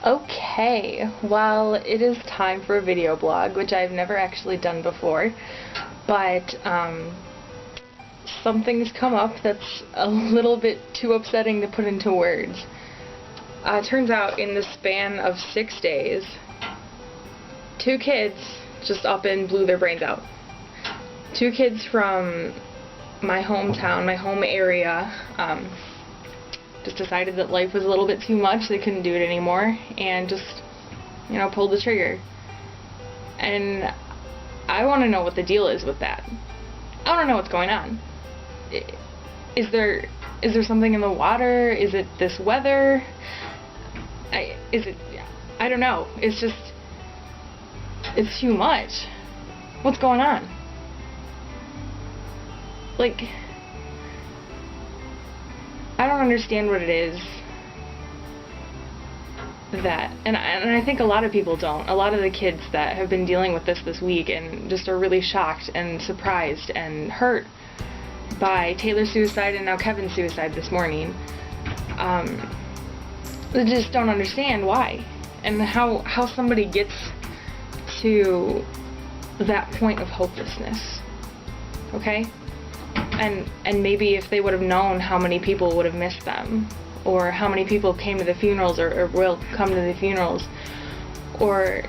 Okay, well, it is time for a video blog, which I've never actually done before, but something's come up that's a little bit too upsetting to put into words. Turns out in the span of 6 days, 2 kids just up and blew their brains out. 2 kids from my hometown, my home area, just decided that life was a little bit too much, they couldn't do it anymore, and just, pulled the trigger. And I want to know what the deal is with that. I want to know what's going on. Is there something in the water? Is it this weather? I don't know. It's too much. What's going on? I don't understand what it is that, and I think a lot of people don't. A lot of the kids that have been dealing with this week and just are really shocked and surprised and hurt by Taylor's suicide and now Kevin's suicide this morning, they just don't understand why and how somebody gets to that point of hopelessness. Okay? And maybe if they would have known how many people would have missed them, or how many people came to the funerals or will come to the funerals, or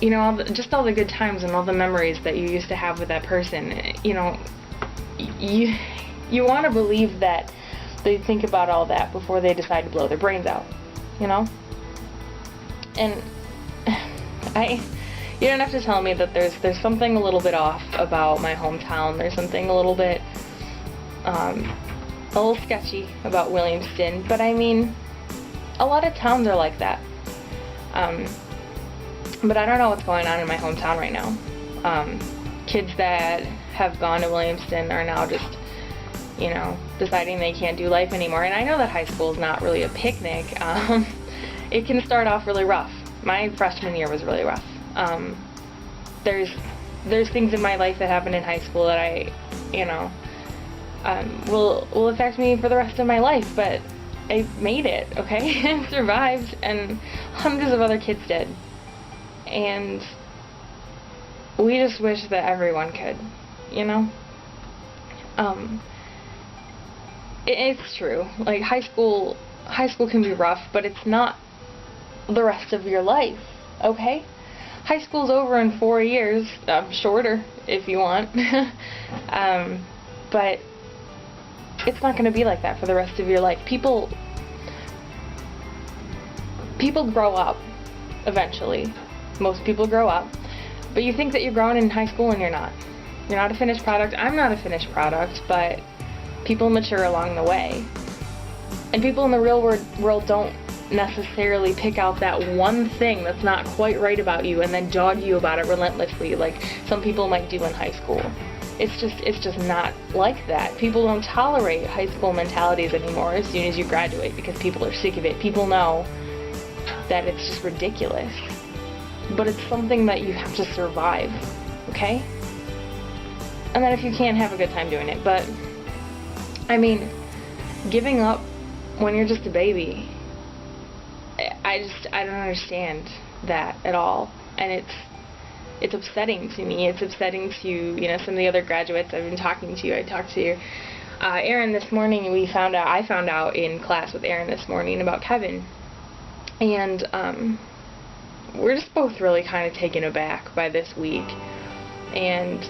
just all the good times and all the memories that you used to have with that person, you want to believe that they think about all that before they decide to blow their brains out, and you don't have to tell me that there's something a little bit off about my hometown. There's something a little bit sketchy about Williamston, but I mean, a lot of towns are like that. But I don't know what's going on in my hometown right now. Kids that have gone to Williamston are now just, deciding they can't do life anymore. And I know that high school is not really a picnic. It can start off really rough. My freshman year was really rough. There's things in my life that happened in high school that I, will affect me for the rest of my life, but I made it, okay? I survived, and hundreds of other kids did. And we just wish that everyone could, it's true. Like, high school can be rough, but it's not the rest of your life, okay? High school's over in 4 years, shorter if you want, but it's not going to be like that for the rest of your life. People grow up eventually. Most people grow up, but you think that you're growing in high school and you're not. You're not a finished product. I'm not a finished product, but people mature along the way. And people in the real world don't necessarily pick out that one thing that's not quite right about you and then dog you about it relentlessly like some people might do in high school. It's just not like that. People don't tolerate high school mentalities anymore as soon as you graduate because people are sick of it. People know that it's just ridiculous. But it's something that you have to survive, okay? And then if you can, have a good time doing it. But, I mean, giving up when you're just a baby, I don't understand that at all, and it's upsetting to me. It's upsetting to some of the other graduates I've been talking to. I talked to Aaron this morning. I found out in class with Aaron this morning about Keven, and we're just both really kind of taken aback by this week, and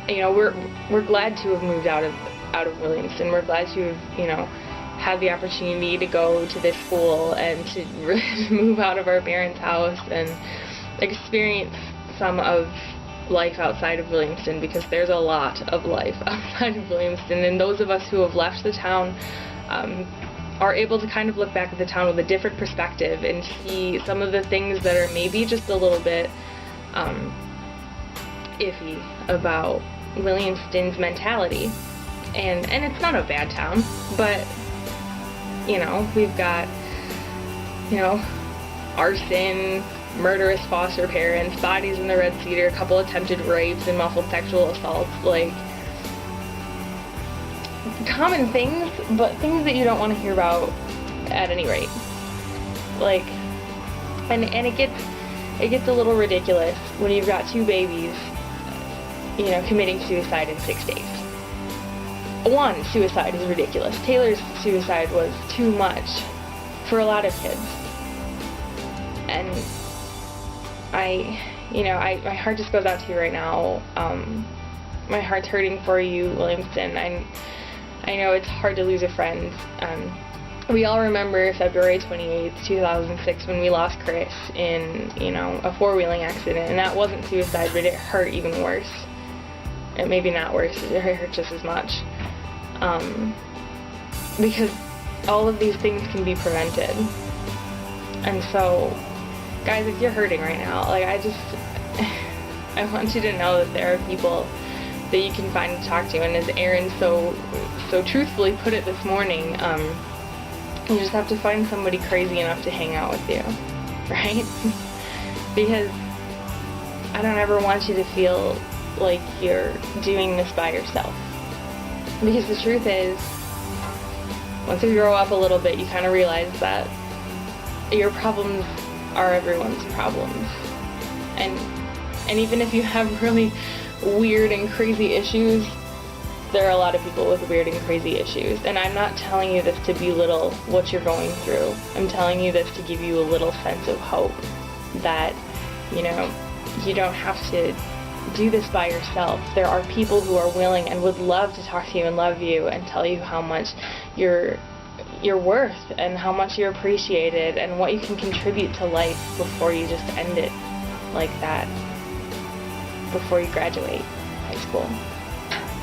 we're glad to have moved out of Williamston. We're glad to have had the opportunity to go to this school and to move out of our parents' house and experience some of life outside of Williamston, because there's a lot of life outside of Williamston, and those of us who have left the town are able to kind of look back at the town with a different perspective and see some of the things that are maybe just a little bit iffy about Williamston's mentality. And it's not a bad town, but we've got, arson, murderous foster parents, bodies in the Red Cedar, a couple attempted rapes and muffled sexual assaults, like, common things, but things that you don't want to hear about at any rate. Like, And it gets a little ridiculous when you've got 2 babies, committing suicide in 6 days. One, suicide is ridiculous. Taylor's suicide was too much for a lot of kids. And my heart just goes out to you right now. My heart's hurting for you, Williamston. I know it's hard to lose a friend. We all remember February 28th, 2006, when we lost Chris in, a 4-wheeling accident. And that wasn't suicide, but it hurt even worse. And maybe not worse, it hurt just as much. Because all of these things can be prevented. And so, guys, if you're hurting right now, I want you to know that there are people that you can find to talk to. And as Aaron so truthfully put it this morning, you just have to find somebody crazy enough to hang out with you, right? Because I don't ever want you to feel like you're doing this by yourself. Because the truth is, once you grow up a little bit, you kind of realize that your problems are everyone's problems. And even if you have really weird and crazy issues, there are a lot of people with weird and crazy issues. And I'm not telling you this to belittle what you're going through. I'm telling you this to give you a little sense of hope that, you don't have to do this by yourself. There are people who are willing and would love to talk to you and love you and tell you how much you're worth and how much you're appreciated and what you can contribute to life before you just end it like that, before you graduate high school.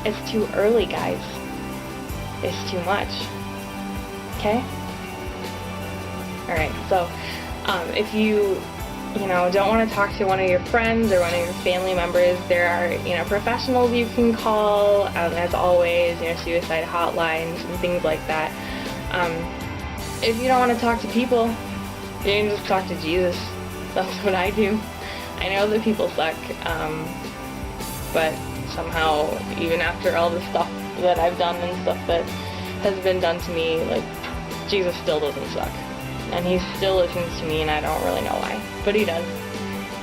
It's too early, guys. It's too much. Okay? Alright, so if you don't want to talk to one of your friends or one of your family members, there are, professionals you can call, as always, suicide hotlines and things like that. If you don't want to talk to people, you can just talk to Jesus. That's what I do. I know that people suck, but somehow, even after all the stuff that I've done and stuff that has been done to me, Jesus still doesn't suck. And he still listens to me, and I don't really know why. But he does.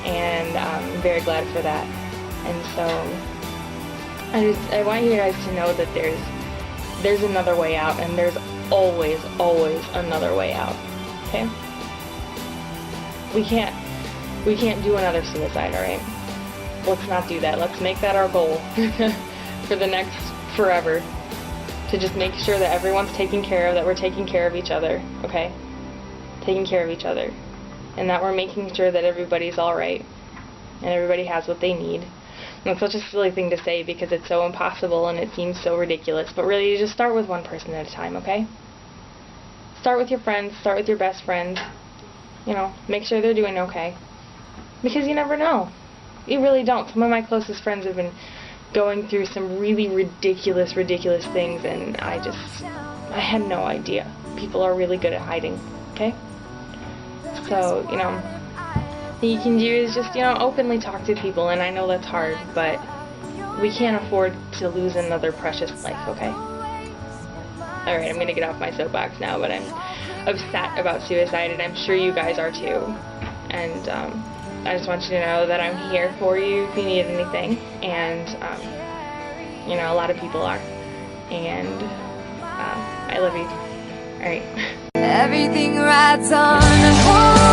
And I'm very glad for that. And so, I want you guys to know that there's another way out, and there's always another way out. Okay? We can't do another suicide, alright? Let's not do that. Let's make that our goal for the next forever. To just make sure that everyone's taken care of, that we're taking care of each other, okay? Taking care of each other. And that we're making sure that everybody's alright. And everybody has what they need. And it's such a silly thing to say because it's so impossible and it seems so ridiculous. But really, you just start with one person at a time, okay? Start with your friends. Start with your best friend. Make sure they're doing okay. Because you never know. You really don't. Some of my closest friends have been going through some really ridiculous things, and I had no idea. People are really good at hiding, okay? So, what you can do is just, openly talk to people, and I know that's hard, but we can't afford to lose another precious life, okay? Alright, I'm gonna get off my soapbox now, but I'm upset about suicide, and I'm sure you guys are too. And, I just want you to know that I'm here for you if you need anything, and, a lot of people are, and, I love you. Alright. Everything rides on hold.